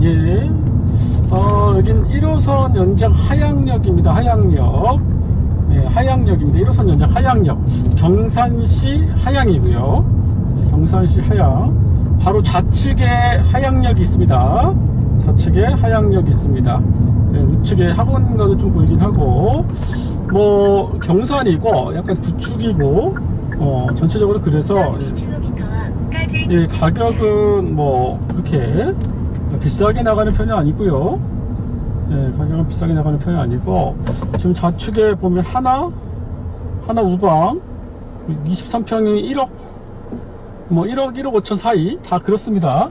예, 여긴 1호선 연장 하양역입니다. 하양역. 네, 하양역입니다. 1호선 연장 하양역. 경산시 하양이고요. 네, 경산시 하양. 바로 좌측에 하양역이 있습니다. 좌측에 하양역이 있습니다. 네, 우측에 학원가도 좀 보이긴 하고, 뭐 경산이고 약간 구축이고, 전체적으로 그래서 예, 가격은 뭐 그렇게 비싸게 나가는 편이 아니고요. 예, 가격은 비싸게 나가는 편이 아니고, 지금 좌측에 보면 하나 우방 23평이 1억, 뭐 1억 5천 사이 다 그렇습니다.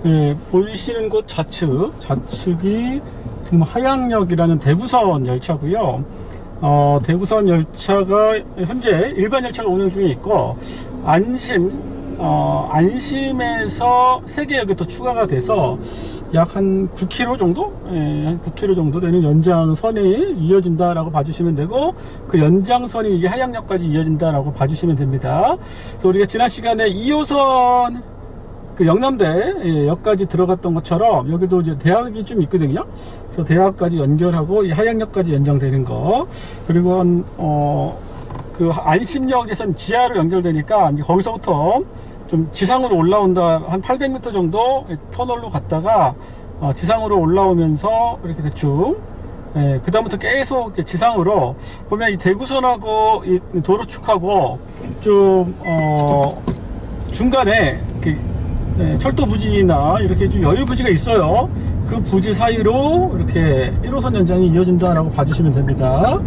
예, 보이시는 곳 좌측이 지금 하양역이라는 대구선 열차고요. 대구선 열차가 현재 일반 열차가 운행 중에 있고, 안심에서 3개역이 또 추가가 돼서 약 한 9km 정도? 예, 한 9km 정도 되는 연장선이 이어진다라고 봐주시면 되고, 그 연장선이 이제 하양역까지 이어진다라고 봐주시면 됩니다. 그래서 우리가 지난 시간에 2호선 그 영남대 역까지 들어갔던 것처럼 여기도 이제 대학이 좀 있거든요. 그래서 대학까지 연결하고 이 하양역까지 연장되는 거, 그리고 그 안심역에선 지하로 연결되니까 이제 거기서부터 좀 지상으로 올라온다. 한 800m 정도 터널로 갔다가 지상으로 올라오면서 이렇게 대충, 그 다음부터 계속 이제 지상으로 보면 이 대구선하고 이 도로축하고 좀 중간에 이렇게 철도 부지나 이렇게 좀 여유 부지가 있어요. 그 부지 사이로 이렇게 1호선 연장이 이어진다라고 봐주시면 됩니다.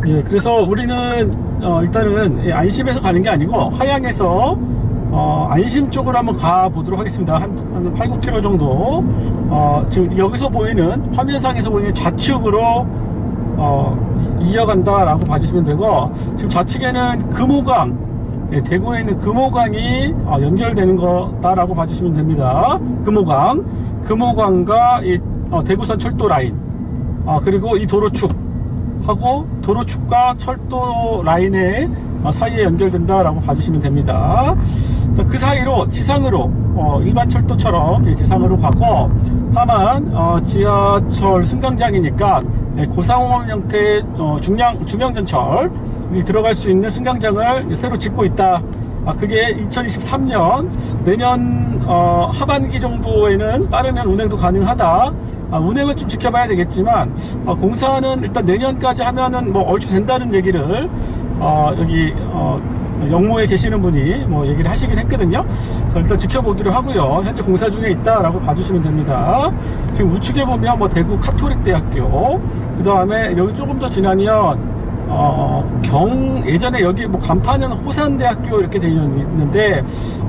예, 그래서 우리는 일단은 안심에서 가는 게 아니고 하양에서 안심 쪽으로 한번 가 보도록 하겠습니다. 한 8, 9km 정도. 지금 여기서 보이는, 화면상에서 보이는 좌측으로 이어간다 라고 봐주시면 되고, 지금 좌측에는 금호강, 대구에 있는 금호강이 연결되는 거다라고 봐주시면 됩니다. 금호강과 이 대구선 철도 라인, 그리고 이 도로축하고 도로축과 철도 라인의 사이에 연결된다라고 봐주시면 됩니다. 그 사이로 지상으로 일반 철도처럼 지상으로 가고, 다만 지하철 승강장이니까 고상호흡 형태의 중량전철 들어갈 수 있는 승강장을 새로 짓고 있다. 그게 2023년 내년 하반기 정도에는 빠르면 운행도 가능하다. 운행은 좀 지켜봐야 되겠지만, 공사는 일단 내년까지 하면은 뭐 얼추 된다는 얘기를 여기 영무에 계시는 분이 뭐 얘기를 하시긴 했거든요. 그래서 일단 지켜보기로 하고요. 현재 공사 중에 있다라고 봐주시면 됩니다. 지금 우측에 보면 뭐 대구 카톨릭대학교, 그 다음에 여기 조금 더 지나면 예전에 여기 뭐 간판은 호산대학교 이렇게 되어 있는데,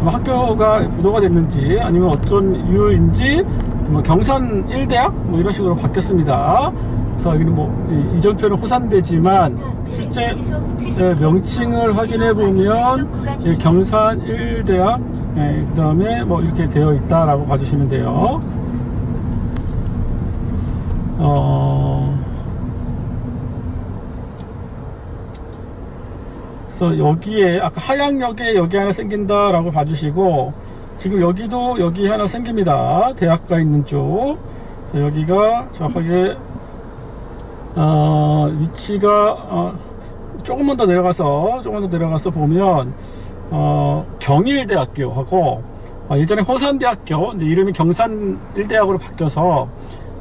학교가 부도가 됐는지 아니면 어떤 이유인지 뭐 경산 1대학 뭐 이런 식으로 바뀌었습니다. 그래서 여기는 뭐 이전표는 호산대지만 실제 명칭을 확인해 보면 경산 1대학, 그 다음에 뭐 이렇게 되어 있다라고 봐주시면 돼요. 그래서 여기에 아까 하양역에 여기 하나 생긴다라고 봐주시고, 지금 여기도 여기 하나 생깁니다. 대학가 있는 쪽. 여기가 정확하게 위치가 조금만 더 내려가서 보면 경일대학교하고, 예전에 호산대학교, 근데 이름이 경산 1대학으로 바뀌어서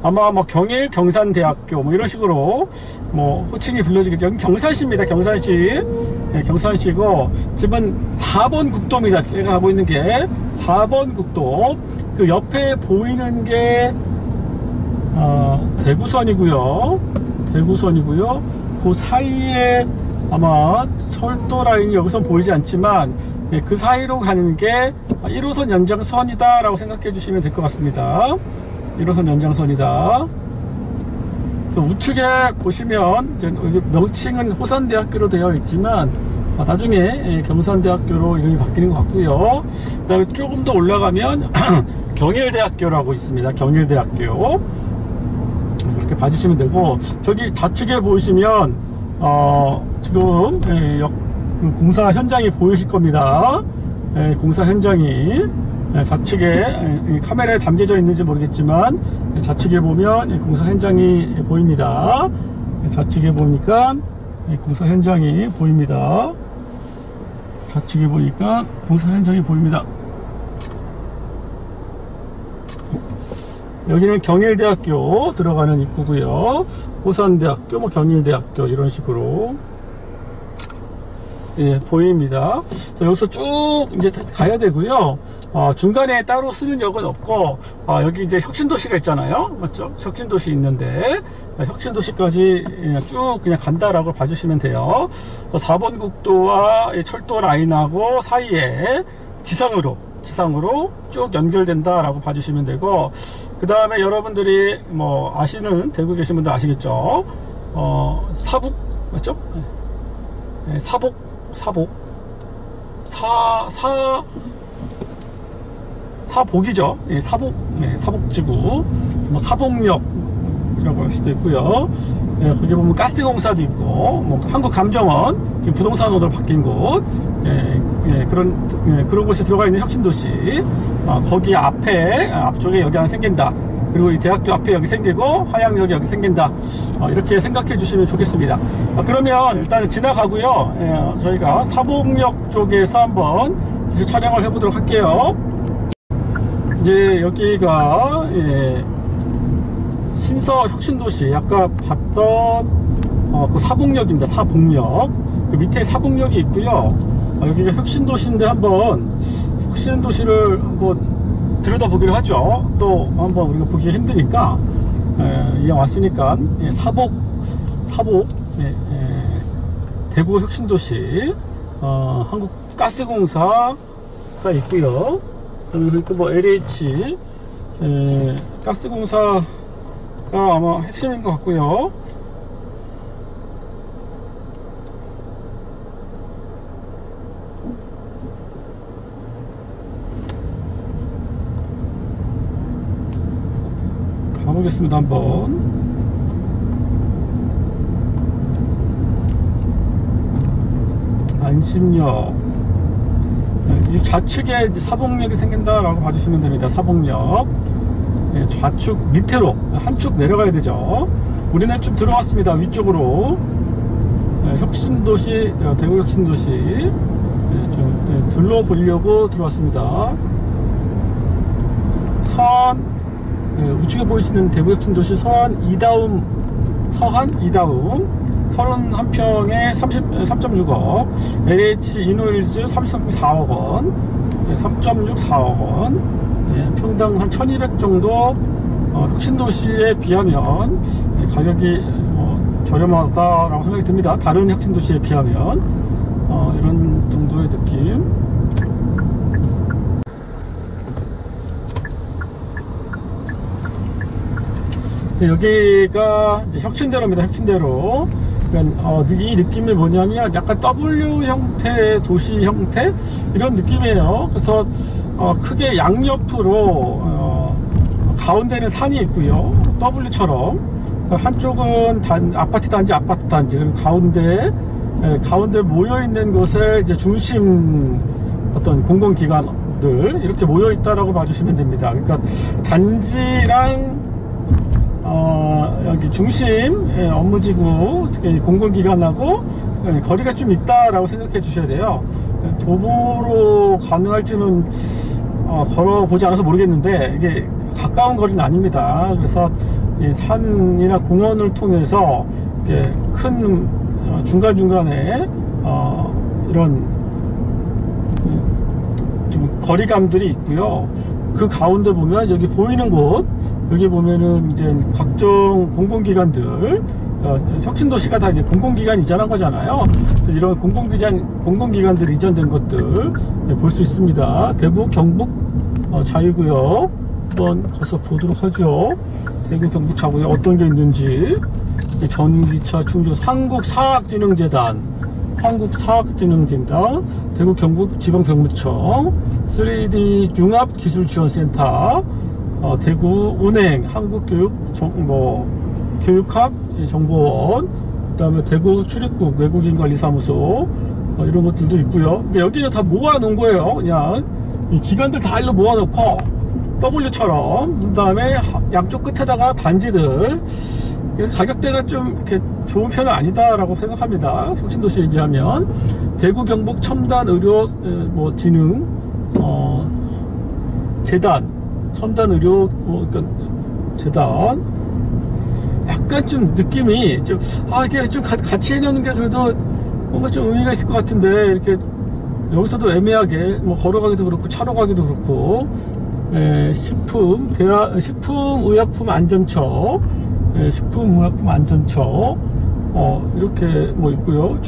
아마 뭐 경일 경산대학교 뭐 이런 식으로 뭐 호칭이 불려지겠죠. 여기 경산시입니다. 경산시. 네, 경산시고, 지금 4번 국도입니다. 제가 가고 있는 게 4번 국도. 그 옆에 보이는 게 대구선이고요. 그 사이에 아마 철도 라인이 여기선 보이지 않지만, 그 사이로 가는 게 1호선 연장선이다 라고 생각해 주시면 될 것 같습니다. 1호선 연장선이다. 그래서 우측에 보시면 이제 여기 명칭은 호산대학교로 되어 있지만 나중에 경산대학교로 이름이 바뀌는 것 같고요. 그 다음에 조금 더 올라가면 경일대학교라고 있습니다. 경일대학교. 그렇게 봐주시면 되고, 저기 좌측에 보시면 지금 그 공사 현장이 보이실 겁니다. 공사 현장이 좌측에 카메라에 담겨져 있는지 모르겠지만 좌측에 보면 공사 현장이 보입니다. 좌측에 보니까 공사 현장이 보입니다. 좌측에 보니까 공사 현장이 보입니다. 여기는 경일대학교 들어가는 입구고요. 호산대학교, 경일대학교 이런 식으로 보입니다. 여기서 쭉 이제 가야 되고요. 중간에 따로 쓰는 역은 없고, 여기 이제 혁신도시가 있잖아요. 맞죠? 혁신도시 있는데, 혁신도시까지 쭉 그냥 간다라고 봐주시면 돼요. 4번 국도와 철도 라인하고 사이에 지상으로 쭉 연결된다라고 봐주시면 되고, 그 다음에 여러분들이 뭐 아시는, 대구에 계신 분들 아시겠죠? 사북, 맞죠? 사복이죠. 사복지구, 뭐 사복역이라고 할 수도 있고요. 거기 보면 가스공사도 있고, 뭐 한국감정원, 지금 부동산으로 바뀐 곳, 그런 곳에 들어가 있는 혁신도시, 거기 앞쪽에 여기 하나 생긴다. 그리고 이 대학교 앞에 여기 생기고 화양역이 여기 생긴다. 이렇게 생각해 주시면 좋겠습니다. 그러면 일단 지나가고요. 저희가 사복역 쪽에서 한번 이제 촬영을 해 보도록 할게요. 이제 여기가 신서 혁신도시, 아까 봤던 그 사복역입니다. 사복역. 그 밑에 사복역이 있고요. 여기가 혁신도시인데 한번 혁신도시를 한번 들여다보기로 하죠. 또 한번 우리가 보기 힘드니까 이왕 왔으니까 사복 대구 혁신도시, 한국가스공사가 있고요. 그리고 뭐 LH 가스공사가 아마 핵심인 것 같고요. 가보겠습니다. 한번 안심역, 이 좌측에 사복역이 생긴다라고 봐주시면 됩니다. 사복역 좌측 밑으로 한 축 내려가야 되죠. 우리는 좀 들어왔습니다. 위쪽으로 혁신도시, 대구 혁신도시 좀 둘러보려고 들어왔습니다. 우측에 보이시는 대구 혁신도시 서한 이다움 31평에 3.6억, LH 이노일즈 34억원, 3.64억원, 평당 한 1200 정도, 혁신도시에 비하면 가격이 저렴하다라고 생각이 듭니다. 다른 혁신도시에 비하면 이런 정도의 느낌. 여기가 이제 혁신대로입니다. 혁신대로. 그러니까 이 느낌이 뭐냐면 약간 W 형태, 도시 형태 이런 느낌이에요. 그래서 크게 양옆으로 가운데는 산이 있고요. W처럼 한쪽은 아파트 단지, 그리고 가운데 모여 있는 곳에 이제 중심 어떤 공공기관들 이렇게 모여 있다라고 봐주시면 됩니다. 그러니까 단지랑 여기 중심 업무지구, 특히 공공기관하고 거리가 좀 있다라고 생각해 주셔야 돼요. 도보로 가능할지는 걸어보지 않아서 모르겠는데 이게 가까운 거리는 아닙니다. 그래서 산이나 공원을 통해서 이렇게 큰 중간중간에 이런 좀 거리감들이 있고요. 그 가운데 보면 여기 보이는 곳, 여기 보면은 이제 각종 공공기관들, 혁신도시가 다 이제 공공기관 이전한 거잖아요. 이런 공공기관들이 이전된 것들 볼 수 있습니다. 대구 경북 자유구역 한번 가서 보도록 하죠. 대구 경북 자유구역 어떤 게 있는지. 전기차 충전, 한국사학진흥재단, 대구 경북지방병무청, 3D 융합기술지원센터, 대구은행, 한국교육교육학정보원, 그다음에 대구 출입국 외국인관리사무소 이런 것들도 있고요. 여기는 다 모아놓은 거예요. 그냥 이 기관들 다 일로 모아놓고 W처럼, 그 다음에 양쪽 끝에다가 단지들. 그래서 가격대가 좀 이렇게 좋은 편은 아니다라고 생각합니다. 혁신도시에 비하면. 대구 경북 첨단 의료 뭐 진흥 재단, 첨단 의료 그러니까 재단. 약간 좀 느낌이 좀 이게 좀 같이 해놓는 게 그래도 뭔가 좀 의미가 있을 것 같은데, 이렇게 여기서도 애매하게 뭐 걸어가기도 그렇고 차로 가기도 그렇고. 식품의약품안전처, 식품의약품안전처, 이렇게 뭐 있고요.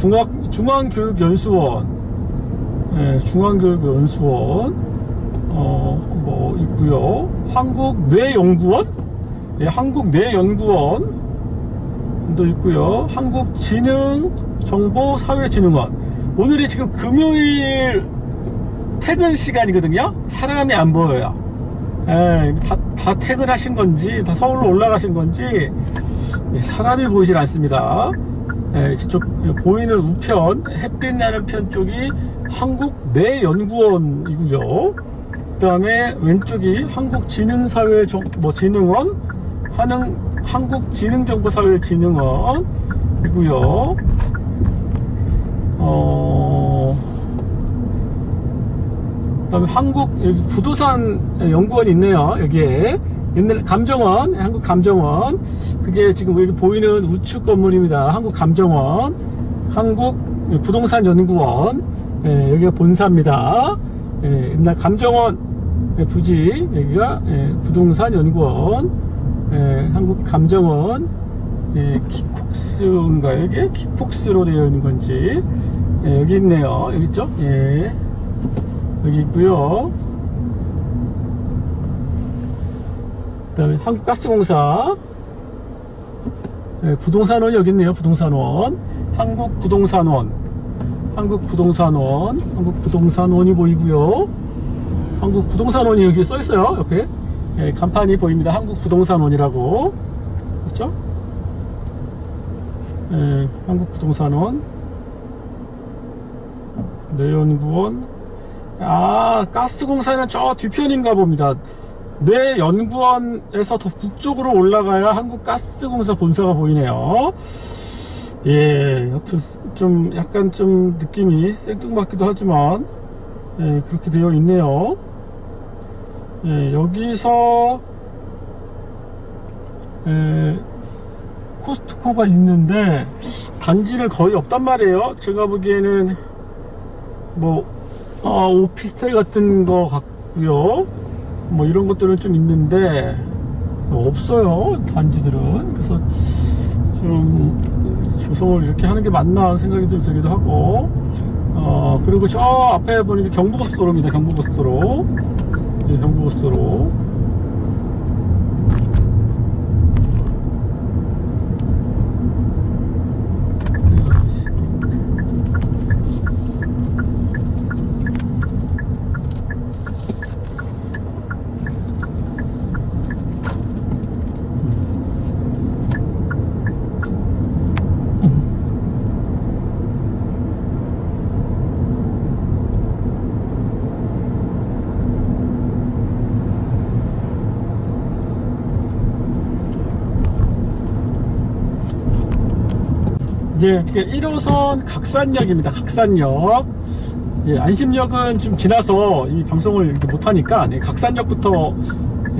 중앙교육연수원, 중앙교육연수원, 뭐 있고요. 한국뇌연구원, 한국뇌연구원도 있고요. 한국지능정보사회진흥원. 오늘이 지금 금요일 퇴근 시간이거든요. 사람이 안 보여요. 다 퇴근하신 건지, 다 서울로 올라가신 건지, 사람이 보이질 않습니다. 저쪽 보이는 우편, 햇빛 나는 편 쪽이 한국뇌연구원이고요. 그 다음에 왼쪽이 한국지능사회진흥원, 한국지능정보사회진흥원이고요. 그다음에 여기 부도산 연구원이 있네요. 여기에 옛날 감정원, 한국감정원. 그게 지금 여기 보이는 우측 건물입니다. 한국감정원, 한국부동산연구원. 여기가 본사입니다. 옛날 감정원 부지, 여기가 부동산연구원, 한국감정원. 킥폭스인가요? 이게 킥폭스로 되어 있는 건지. 여기 있네요. 여기 있죠? 여기 있고요. 그 다음에 한국가스공사, 부동산원이 여기 있네요. 부동산원, 한국부동산원이 보이고요. 한국부동산원이 여기 써 있어요. 옆에 간판이 보입니다. 한국부동산원이라고. 그렇죠? 한국부동산원, 내연구원. 가스공사는 저 뒤편인가 봅니다. 내 연구원에서 더 북쪽으로 올라가야 한국가스공사 본사가 보이네요. 여튼 좀 약간 좀 느낌이 생뚱맞기도 하지만 그렇게 되어 있네요. 여기서 코스트코가 있는데 단지는 거의 없단 말이에요. 제가 보기에는 뭐 오피스텔 같은 거 같고요. 뭐 이런 것들은 좀 있는데 없어요. 단지들은. 그래서 좀 조성을 이렇게 하는 게 맞나 하는 생각이 좀 들기도 하고. 그리고 저 앞에 보니까 경부고속도로입니다. 경부고속도로. 경부고속도로. 이제 1호선 각산역입니다. 각산역. 안심역은 좀 지나서 이 방송을 이렇게 못하니까 각산역부터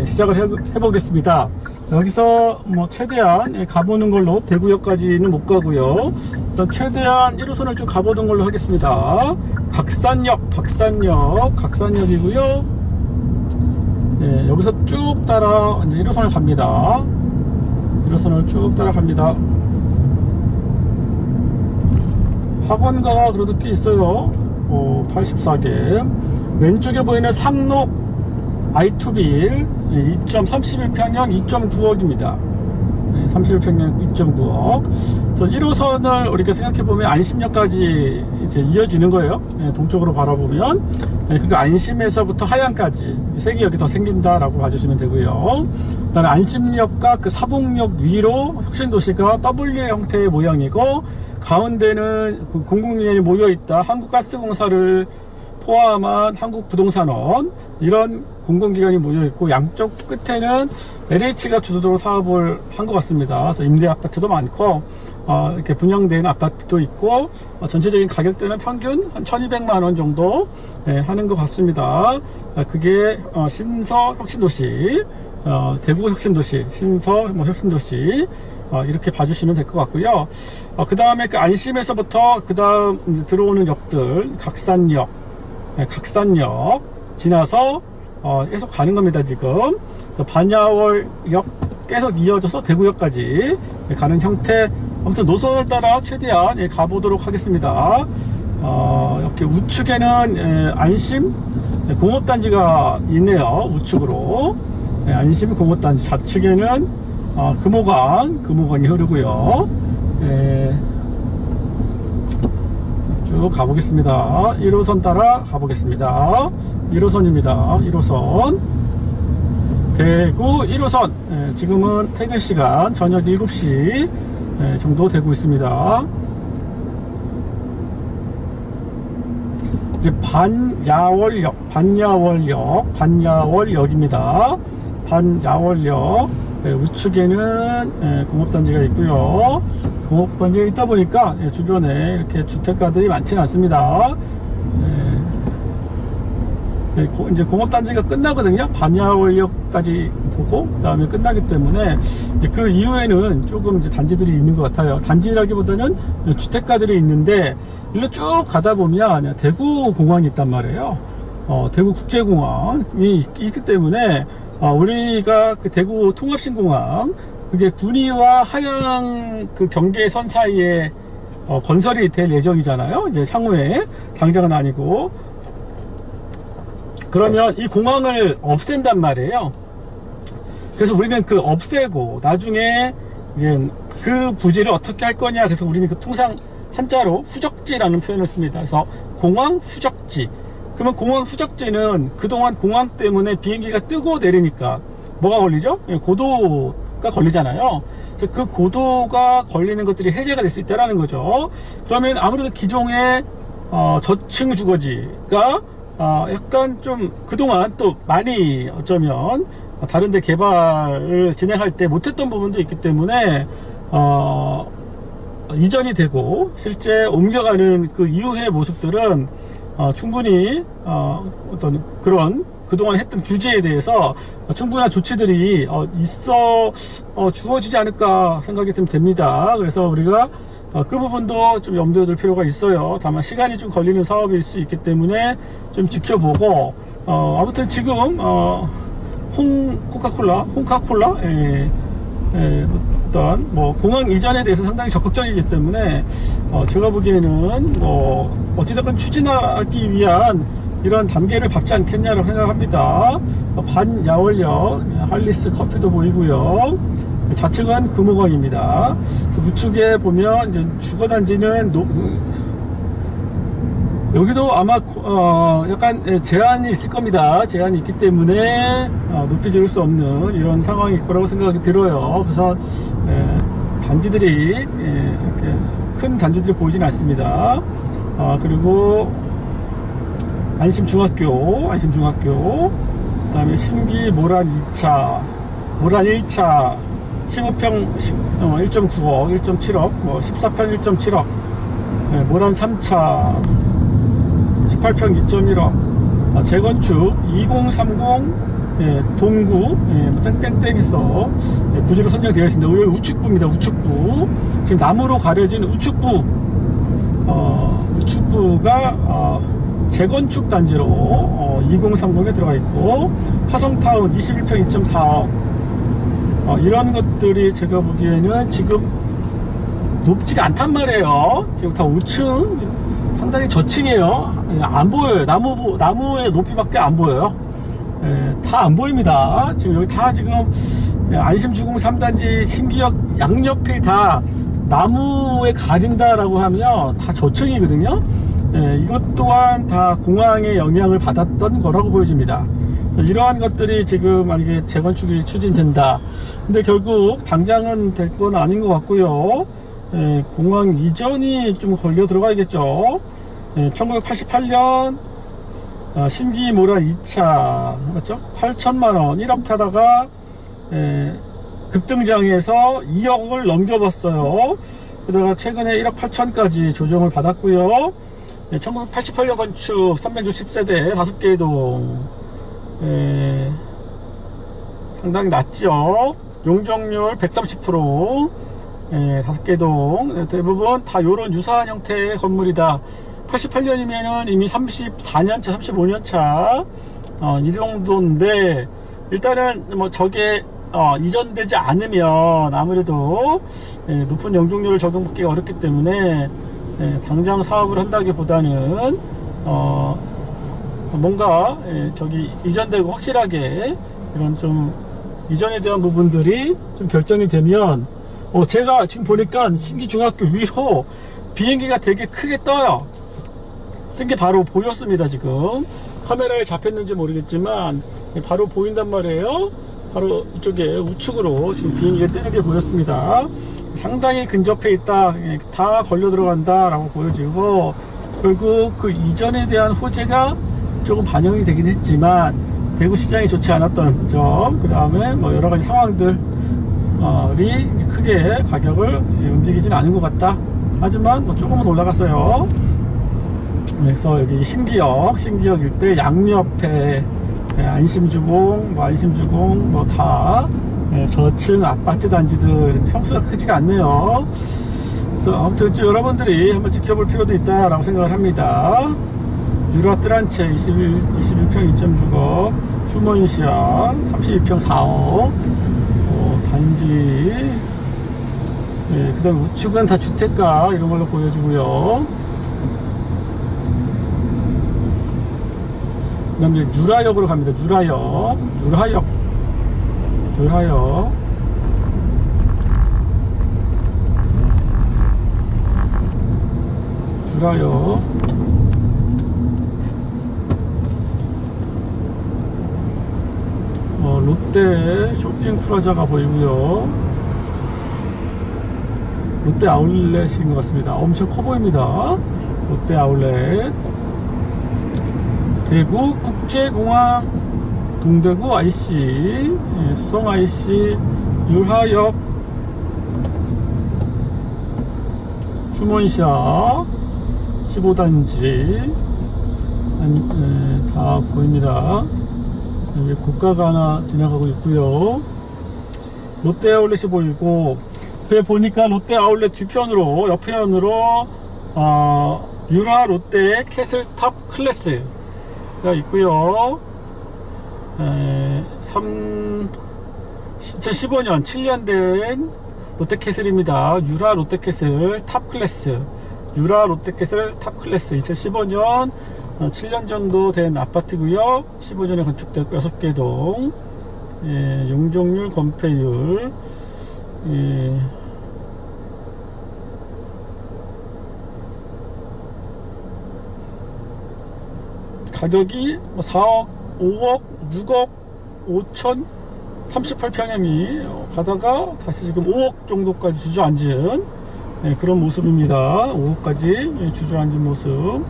시작을 해보겠습니다. 여기서 뭐 최대한 가보는 걸로, 대구역까지는 못 가고요. 일단 최대한 1호선을 좀 가보는 걸로 하겠습니다. 각산역이고요. 여기서 쭉 따라 이제 1호선을 갑니다. 1호선을 쭉 따라갑니다. 학원가가 그래도 꽤 있어요. 84개. 왼쪽에 보이는 삼록 I2빌 31평형 2.9억입니다. 31평형 2.9억. 그래서 1호선을 우리가 생각해보면 안심역까지 이제 이어지는 거예요. 동쪽으로 바라보면. 그리고 안심에서부터 하양까지 3개역이 더 생긴다라고 봐주시면 되고요. 그다음에 안심역과 그 사복역 위로 혁신도시가 W 형태의 모양이고, 가운데는 그 공공기관이 모여있다 한국가스공사를 포함한 한국부동산원, 이런 공공기관이 모여있고, 양쪽 끝에는 LH가 주도적으로 사업을 한 것 같습니다. 그래서 임대 아파트도 많고, 이렇게 분양된 아파트도 있고, 전체적인 가격대는 평균 한 1200만원 정도 하는 것 같습니다. 그게 신서 혁신도시, 대구 혁신도시, 신서 뭐 혁신도시, 이렇게 봐주시면 될 것 같고요. 그 다음에 그 안심에서부터 그 다음 들어오는 역들, 각산역 지나서 계속 가는 겁니다. 지금 그래서 반야월역 계속 이어져서 대구역까지 가는 형태. 아무튼 노선을 따라 최대한 가보도록 하겠습니다. 이렇게 우측에는 안심 공업단지가 있네요. 우측으로 안심 공업단지, 좌측에는 금호강이 흐르고요. 쭉 가보겠습니다. 1호선 따라 가보겠습니다. 1호선입니다. 1호선 대구 1호선. 지금은 퇴근시간 저녁 7시 정도 되고 있습니다. 이제 반야월역입니다. 반야월역 우측에는 공업단지가 있고요. 공업단지가 있다 보니까 주변에 이렇게 주택가들이 많지는 않습니다. 이제 공업단지가 끝나거든요. 반야월역까지 보고 그 다음에 끝나기 때문에 그 이후에는 조금 이제 단지들이 있는 것 같아요. 단지라기보다는 주택가들이 있는데, 일로 쭉 가다 보면 대구 공항이 있단 말이에요. 대구 국제공항이 있기 때문에 우리가 그 대구 통합신공항, 그게 군위와 하양 그 경계선 사이에 건설이 될 예정이잖아요. 이제 향후에, 당장은 아니고. 그러면 이 공항을 없앤단 말이에요. 그래서 우리는 그 없애고 나중에 이제 그 부지를 어떻게 할 거냐. 그래서 우리는 그 통상 한자로 후적지라는 표현을 씁니다. 그래서 공항 후적지. 그러면 공항 후적지는 그동안 공항 때문에 비행기가 뜨고 내리니까 뭐가 걸리죠? 고도가 걸리잖아요. 그래서 그 고도가 걸리는 것들이 해제가 될 수 있다는 거죠. 그러면 아무래도 기존의 저층 주거지가 약간 좀 그동안 또 많이 어쩌면 다른데 개발을 진행할 때 못했던 부분도 있기 때문에 이전이 되고 실제 옮겨가는 그 이후의 모습들은 충분히 어떤 그런 그동안 했던 규제에 대해서 충분한 조치들이 있어 주어지지 않을까 생각이 좀 됩니다. 그래서 우리가 그 부분도 좀 염두에 둘 필요가 있어요. 다만 시간이 좀 걸리는 사업일 수 있기 때문에 좀 지켜보고, 아무튼 지금 홍카콜라 어떤 뭐 공항 이전에 대해서 상당히 적극적이기 때문에 제가 보기에는 뭐 어찌됐건 추진하기 위한 이런 단계를 밟지 않겠냐고 생각합니다. 반야월역 할리스 커피도 보이고요. 좌측은 금호강입니다. 우측에 보면 이제 주거단지는 여기도 아마 약간 제한이 있을 겁니다. 제한이 있기 때문에 높이 지을 수 없는 이런 상황일 거라고 생각이 들어요. 그래서 단지들이 이렇게 큰 단지들이 보이진 않습니다. 그리고 안심중학교, 그 다음에 신기 모란 2차, 모란 1차 15평 1.9억, 1.7억, 뭐 14평 1.7억, 모란 3차 18평 2.1억, 재건축 2030 동구 땡땡땡 해서 부지로 선정되어 있습니다. 여기 우측부입니다. 우측부. 지금 나무로 가려진 우측부가 재건축 단지로 2030에 들어가 있고, 화성타운 21평 2.4억, 이런 것들이 제가 보기에는 지금 높지가 않단 말이에요. 지금 다 5층, 상당히 저층이에요. 안 보여요. 나무의 높이밖에 안 보여요. 다 안 보입니다. 지금 여기 다 지금 안심주공 3단지 신기역 양옆에 다 나무에 가린다라고 하면 다 저층이거든요. 이것 또한 다 공항의 영향을 받았던 거라고 보여집니다. 이러한 것들이 지금 만약에 재건축이 추진된다. 근데 결국 당장은 될 건 아닌 것 같고요. 공항 이전이 좀 걸려 들어가야겠죠. 1988년 신기모라 2차 맞죠? 8천만원 1억 하다가 급등장에서 2억을 넘겨봤어요. 그러다가 최근에 1억 8천까지 조정을 받았고요. 1988년 건축 360세대 5개의 동 상당히 낮죠. 용적률 130%, 5개 동 대부분 다 요런 유사한 형태의 건물이다. 88년이면은 이미 34년차 35년차 이 정도인데, 일단은 뭐 저게 이전되지 않으면 아무래도 높은 용적률을 적용받기가 어렵기 때문에 당장 사업을 한다기보다는 뭔가 저기 이전되고 확실하게 이런 좀 이전에 대한 부분들이 좀 결정이 되면 제가 지금 보니까 신기중학교 위로 비행기가 되게 크게 떠요. 뜬 게 바로 보였습니다. 지금 카메라에 잡혔는지 모르겠지만 바로 보인단 말이에요. 바로 이쪽에 우측으로 지금 비행기가 뜨는 게 보였습니다. 상당히 근접해 있다, 다 걸려 들어간다 라고 보여지고, 결국 그 이전에 대한 호재가 조금 반영이 되긴 했지만 대구 시장이 좋지 않았던 점, 그 다음에 뭐 여러 가지 상황들이 크게 가격을 움직이지는 않은 것 같다. 하지만 뭐 조금은 올라갔어요. 그래서 여기 신기역 일대 양옆에 안심주공, 안심주공 뭐 다 저층 아파트 단지들 평수가 크지가 않네요. 그래서 아무튼 여러분들이 한번 지켜볼 필요도 있다라고 생각을 합니다. 유라 뜨란체 21평 2.6억, 휴먼시아 32평 4억 단지. 그 다음 우측은 다 주택가 이런 걸로 보여지고요. 그 다음에 유라역으로 갑니다. 유라역 롯데 쇼핑 프라자가 보이고요. 롯데 아울렛인 것 같습니다. 엄청 커 보입니다. 롯데 아울렛. 대구 국제공항, 동대구 IC, 수성 IC, 유하역, 휴먼시아 15단지 다 보입니다. 여기 고가가 하나 지나가고 있고요. 롯데 아울렛이 보이고, 그래 보니까 롯데 아울렛 뒤편으로 옆편으로 유라 롯데 캐슬탑 클래스가 있고요. 2015년 7년 된 롯데캐슬입니다. 유라 롯데캐슬 탑클래스, 유라 롯데캐슬 탑클래스 2015년 7년 정도 된 아파트고요. 15년에 건축됐고 6개 동, 용적률, 건폐율, 가격이 4억, 5억, 6억, 5천 38평형이 가다가 다시 지금 5억 정도까지 주저앉은 그런 모습입니다. 5억까지 주저앉은 모습.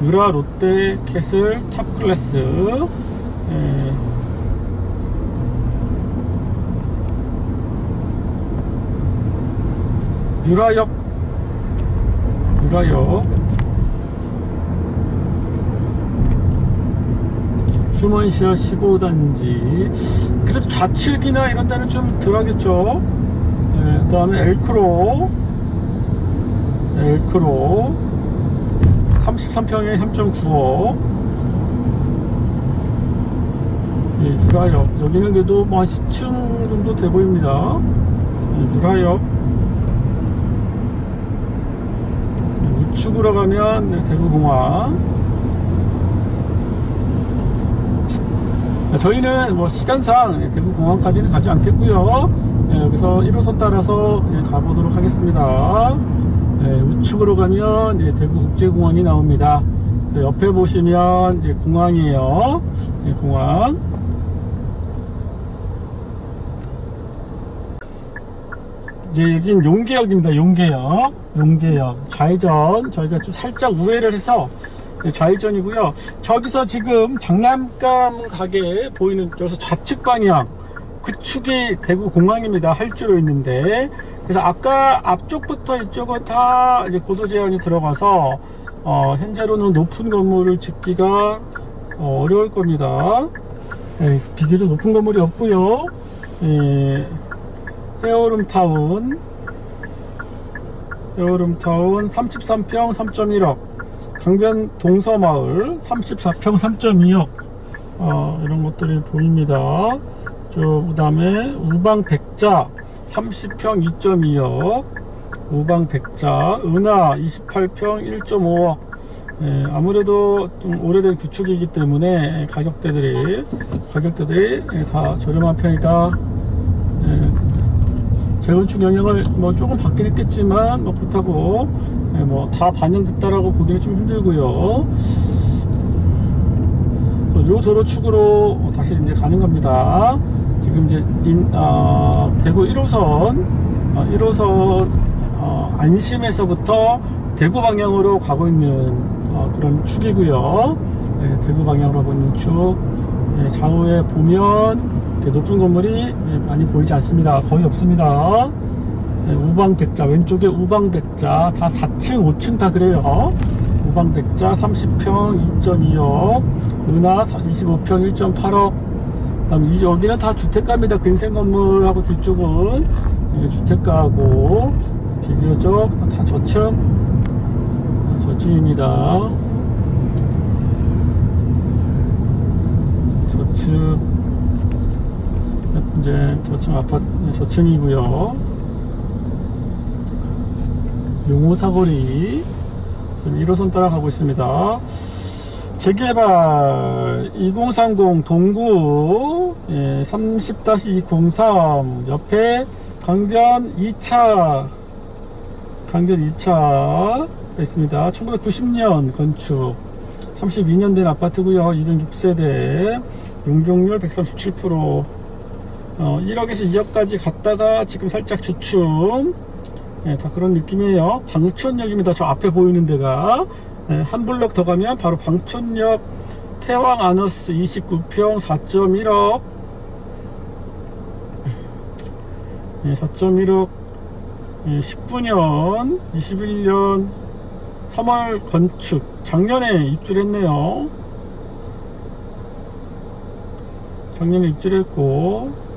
유라 롯데 캐슬 탑클래스. 유라역 휴먼시아 15단지. 그래도 좌측이나 이런 데는 좀 덜하겠죠. 그 다음에 엘크로 33평에 3.9억. 유라역 여기는 그래도 뭐 한 10층 정도 돼 보입니다. 유라역 우측으로 가면 대구공항. 저희는 뭐 시간상 대구공항까지는 가지 않겠고요. 여기서 1호선 따라서 가보도록 하겠습니다. 우측으로 가면 대구국제공항이 나옵니다. 옆에 보시면 이제 공항이에요. 공항. 이제 여긴 용계역입니다. 용계역. 좌회전 저희가 좀 살짝 우회를 해서 좌회전이고요. 저기서 지금 장난감 가게 보이는 여기서 좌측 방향 그축이 대구 공항입니다. 활주로 있는데, 그래서 아까 앞쪽부터 이쪽은 다 이제 고도 제한이 들어가서 현재로는 높은 건물을 짓기가 어려울 겁니다. 비교적 높은 건물이 없고요. 헤어룸타운 33평 3.1억, 강변 동서마을 34평 3.2억, 이런 것들이 보입니다. 그 다음에 우방백자 30평 2.2억, 우방백자 은하 28평 1.5억. 아무래도 좀 오래된 구축이기 때문에 가격대들이 다 저렴한 편이다. 재건축 영향을 뭐 조금 받긴 했겠지만 뭐 그렇다고 뭐 다 반영됐다라고 보기는 좀 힘들고요. 요 도로축으로 다시 이제 가는 겁니다. 지금 이제 대구 1호선 안심에서부터 대구 방향으로 가고 있는 그런 축이고요. 대구 방향으로 가고 있는 축. 좌우에 보면 높은 건물이 많이 보이지 않습니다. 거의 없습니다. 우방백자, 왼쪽에 우방백자 다 4층 5층 다 그래요. 우방백자 30평 2.2억, 은하 25평 1.8억. 그다음 여기는 다 주택가입니다. 근생 건물하고 뒤쪽은 주택가하고 비교적 다 저층입니다. 저층, 이제 저층 아파트, 저층이고요. 용호사거리 1호선 따라가고 있습니다. 재개발 2030 동구 30-203 옆에 강변 2차 있습니다. 1990년 건축 32년 된 아파트고요. 206세대, 용적률 137%. 1억에서 2억까지 갔다가 지금 살짝 주춤. 다 그런 느낌이에요. 방촌역입니다. 저 앞에 보이는 데가. 한 블럭 더 가면 바로 방촌역 태왕 아너스 29평 4.1억. 4.1억. 19년 21년 3월 건축, 작년에 입주했네요. 작년에 입주했고,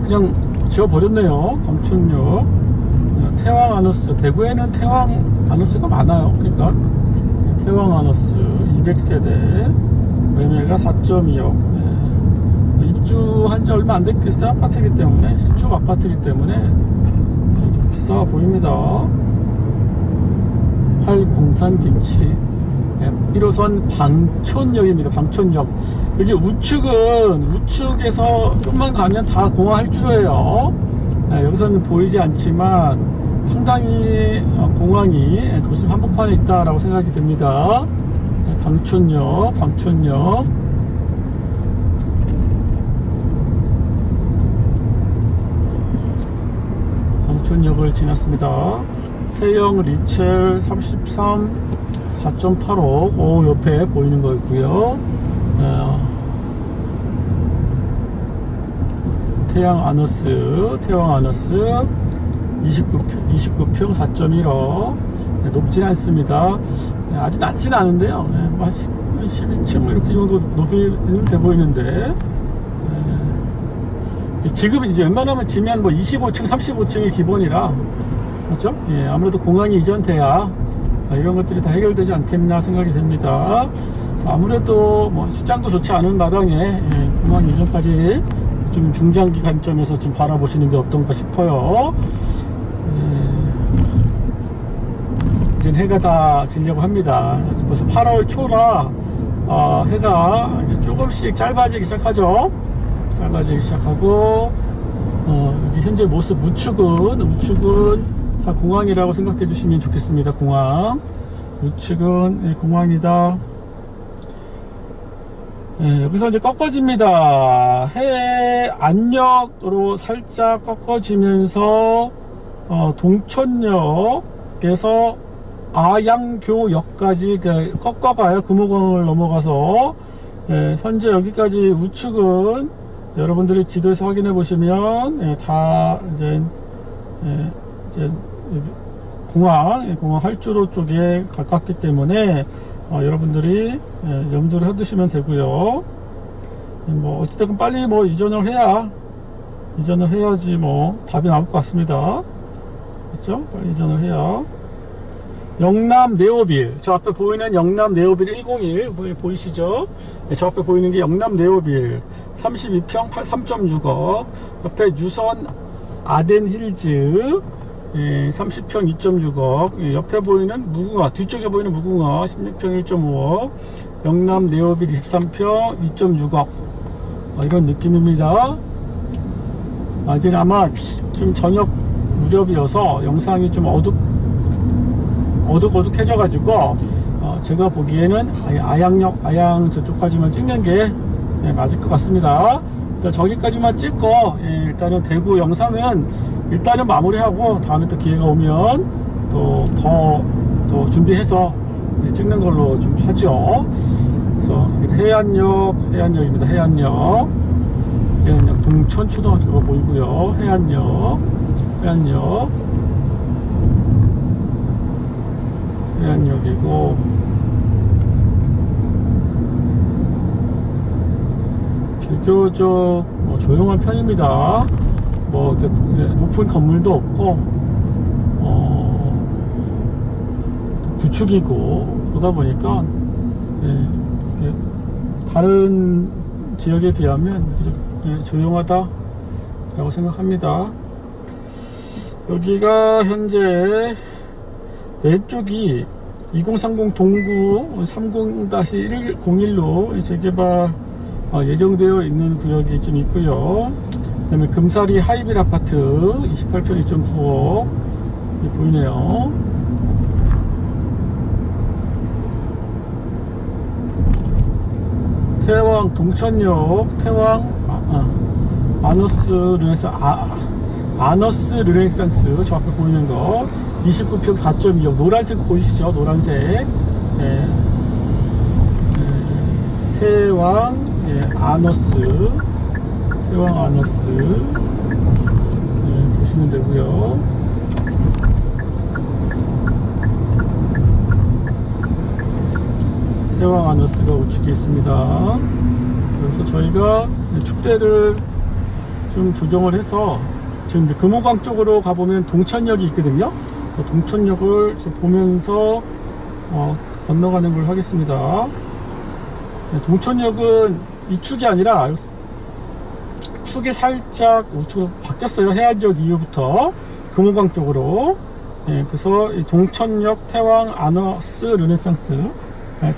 그냥 지워버렸네요. 방촌역 태왕 아너스. 대구에는 태왕 아너스가 많아요. 그러니까 태왕 아너스 200세대, 매매가 4.2억. 입주한 지 얼마 안 됐겠어요. 아파트이기 때문에, 신축 아파트이기 때문에 좀 비싸 보입니다. 팔공산김치. 1호선 방촌역입니다. 방촌역. 여기 우측에서 좀만 가면 다 공항 활주로예요. 여기서는 보이지 않지만 상당히 공항이 도심 한복판에 있다라고 생각이 됩니다. 방촌역. 방촌역을 지났습니다. 세영 리첼 33 4.8억 옆에 보이는 거였고요. 태왕 아너스 29평 4.1억. 높진 않습니다. 아주 낮진 않은데요. 12층 이렇게 정도 높이는 돼 보이는데, 지금 이제 웬만하면 지면 뭐 25층 35층이 기본이라, 그렇죠? 아무래도 공항이 이전돼야 이런 것들이 다 해결되지 않겠나 생각이 됩니다. 아무래도 뭐 시장도 좋지 않은 마당에 공항 이전까지 좀 중장기 관점에서 좀 바라보시는 게 어떤가 싶어요. 이제 해가 다 지려고 합니다. 벌써 8월 초라 해가 이제 조금씩 짧아지기 시작하죠. 짧아지기 시작하고, 여기 현재 모습 우측은 다 공항이라고 생각해 주시면 좋겠습니다. 공항. 우측은 공항이다. 여기서 이제 꺾어집니다. 해안역으로 살짝 꺾어지면서 동천역에서 아양교역까지 꺾어가요. 금호강을 넘어가서. 현재 여기까지 우측은 여러분들이 지도에서 확인해 보시면 다 이제 공항 활주로 쪽에 가깝기 때문에 여러분들이 염두를 해두시면 되고요. 뭐 어찌됐든 빨리 뭐 이전을 해야지 뭐 답이 나올 것 같습니다. 그렇죠? 빨리 이전을 해야. 영남 네오빌, 저 앞에 보이는 영남 네오빌 101 보이시죠? 저 앞에 보이는 게 영남 네오빌 32평 3.6억. 옆에 유선 아덴힐즈 30평 2.6억. 옆에 보이는 무궁화, 뒤쪽에 보이는 무궁화 16평 1.5억. 영남 네오빌 23평 2.6억. 이런 느낌입니다. 이제는 아마 좀 저녁 무렵이어서 영상이 좀 어둑어둑해져 가지고 제가 보기에는 아양 저쪽까지만 찍는 게 맞을 것 같습니다. 일단 저기까지만 찍고 일단은 대구 영상은 일단은 마무리하고 다음에 또 기회가 오면 또 준비해서 찍는 걸로 좀 하죠. 그래서 해안역입니다. 해안역 동천초등학교가 보이고요. 해안역이고, 비교적 조용한 편입니다. 뭐 높은 건물도 없고 구축이고 그러다 보니까 다른 지역에 비하면 조용하다라고 생각합니다. 여기가 현재 왼쪽이 2030 동구 30-101로 재개발 예정되어 있는 구역이 좀 있고요. 그 다음에 금사리 하이빌 아파트 28평 2.9억 보이네요. 태왕 동천역 아너스 르네상스 저 앞에 보이는 거 29평 4.2억 노란색 보이시죠? 노란색. 태왕 아너스 보시면 되고요. 태왕 아너스가 우측에 있습니다. 그래서 저희가 축대를 좀 조정을 해서 지금 금호강 쪽으로 가보면 동천역이 있거든요. 동천역을 보면서 건너가는 걸 하겠습니다. 동천역은 이 축이 아니라 축이 살짝 우측으로 바뀌었어요. 해안역 이후부터 금호강 쪽으로. 그래서 이 동천역 태왕 아너스 르네상스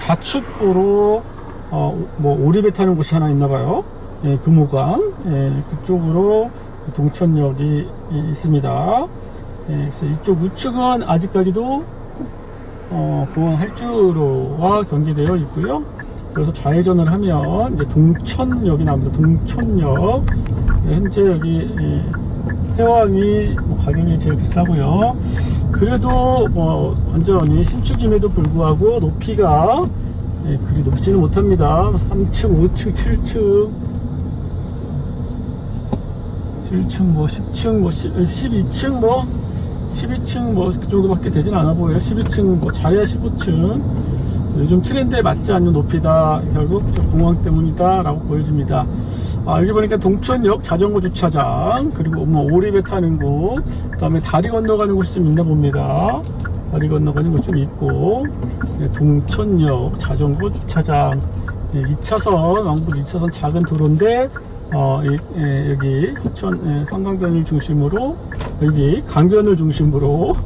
좌측으로 뭐 오리배 타는 곳이 하나 있나봐요. 금호강 그쪽으로 동천역이 있습니다. 그래서 이쪽 우측은 아직까지도 공항 활주로와 경계되어 있고요. 그래서 좌회전을 하면 이제 동천역이 나옵니다. 동천역. 현재 여기 태왕이 가격이 제일 비싸고요. 그래도 완전히 신축임에도 불구하고 높이가 그리 높지는 못합니다. 3층, 5층, 7층, 10층, 12층 그 정도밖에 되진 않아 보여요. 12층 자리야 15층. 요즘 트렌드에 맞지 않는 높이다. 결국 공항 때문이다 라고 보여집니다. 여기 보니까 동천역 자전거 주차장, 그리고 오리배 타는 곳, 그 다음에 다리 건너가는 곳이 좀 있나 봅니다. 다리 건너가는 곳 좀 있고, 동천역 자전거 주차장, 2차선 왕복 2차선 작은 도로인데 여기 한강변을 중심으로, 여기 강변을 중심으로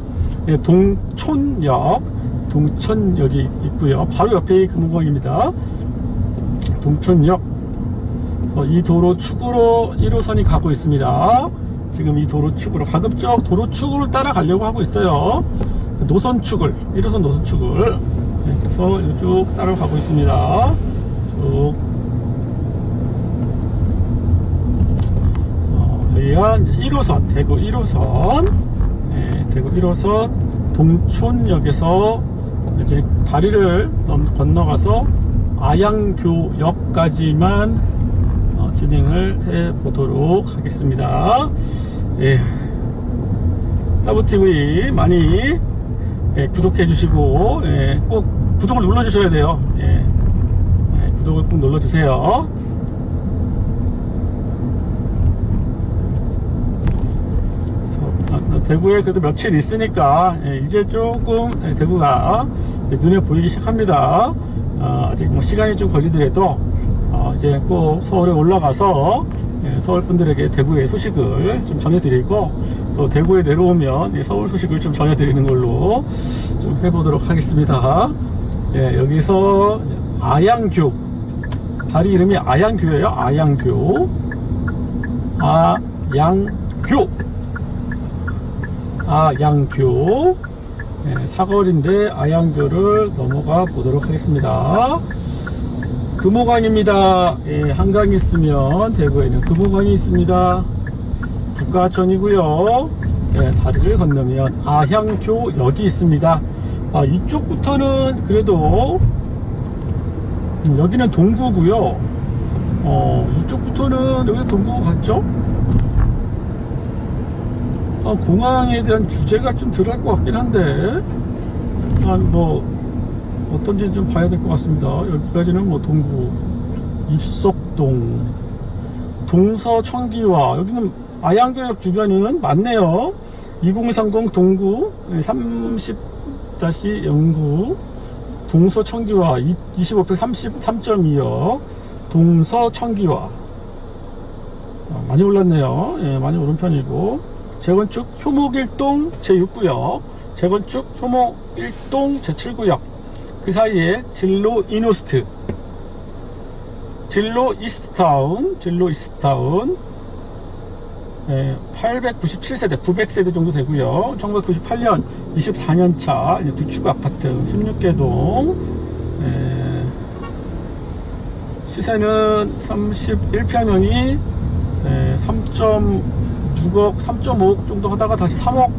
동천역이 있고요. 바로 옆에 금호강입니다. 동천역 이 도로축으로 1호선이 가고 있습니다. 지금 이 도로축으로 가급적 도로축을 따라가려고 하고 있어요. 노선축을 1호선 노선축을 그래서 쭉 따라가고 있습니다. 쭉 여기가 1호선 대구 1호선 대구 1호선 동촌역에서 이제 다리를 건너가서 아양교역까지만 진행을 해 보도록 하겠습니다. 서브TV 많이 구독해 주시고 꼭 구독을 눌러 주셔야 돼요. 구독을 꼭 눌러 주세요. 대구에 그래도 며칠 있으니까 이제 조금 대구가 눈에 보이기 시작합니다. 아직 뭐 시간이 좀 걸리더라도 이제 꼭 서울에 올라가서 서울 분들에게 대구의 소식을 좀 전해드리고 또 대구에 내려오면 서울 소식을 좀 전해드리는 걸로 좀 해보도록 하겠습니다. 여기서 아양교 다리 이름이 아양교예요. 아양교 사거리인데 아양교를 넘어가 보도록 하겠습니다. 금호강입니다. 한강이 있으면 대구에는 금호강이 있습니다. 국가천이고요. 다리를 건너면 아양교역이 있습니다. 이쪽부터는 그래도 여기는 동구고요. 이쪽부터는 여기 동구 같죠? 공항에 대한 규제가 좀 덜 할 것 같긴 한데 뭐 어떤지 좀 봐야 될 것 같습니다. 여기까지는 뭐 동구 입석동 동서청기와 여기는 아양교역 주변은 많네요. 2030 동구 30-09 동서청기와 25평 33.2역 동서청기와 많이 올랐네요. 많이 오른 편이고 재건축 효목1동 제6구역 재건축 효목1동 제7구역 그 사이에 진로 이노스트 진로 이스트타운 897세대 900세대 정도 되고요. 1998년 24년차 구축 아파트 16개동 시세는 31평형이 3.6억 3.5억 정도 하다가 다시 3억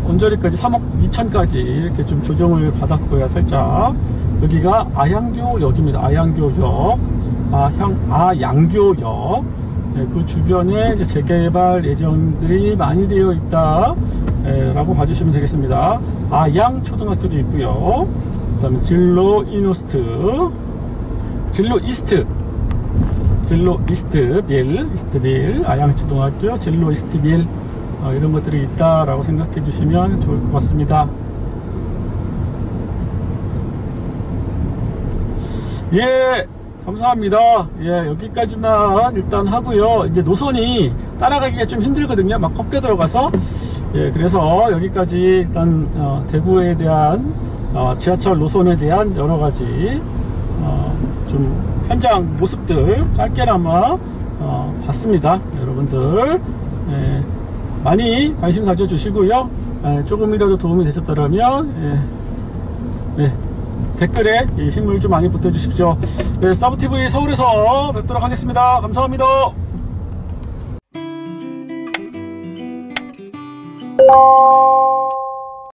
언저리까지 3억 2천까지 이렇게 좀 조정을 받았고요. 살짝 여기가 아양교역입니다. 아양교역 아양교역 그 주변에 이제 재개발 예정들이 많이 되어 있다 라고 봐주시면 되겠습니다. 아양초등학교도 있고요. 그 다음에 진로 이노스트 진로 이스트빌 아양초등학교 진로 이스트빌 이런 것들이 있다라고 생각해 주시면 좋을 것 같습니다. 감사합니다. 여기까지만 일단 하고요. 이제 노선이 따라가기가 좀 힘들거든요. 막 꺾여 들어가서 그래서 여기까지 일단 대구에 대한 지하철 노선에 대한 여러가지 좀 현장 모습들 짧게나마 봤습니다. 여러분들 많이 관심 가져주시고요. 조금이라도 도움이 되셨다면 댓글에 힘을 좀 많이 보태주십시오. 서브TV 서울에서 뵙도록 하겠습니다. 감사합니다.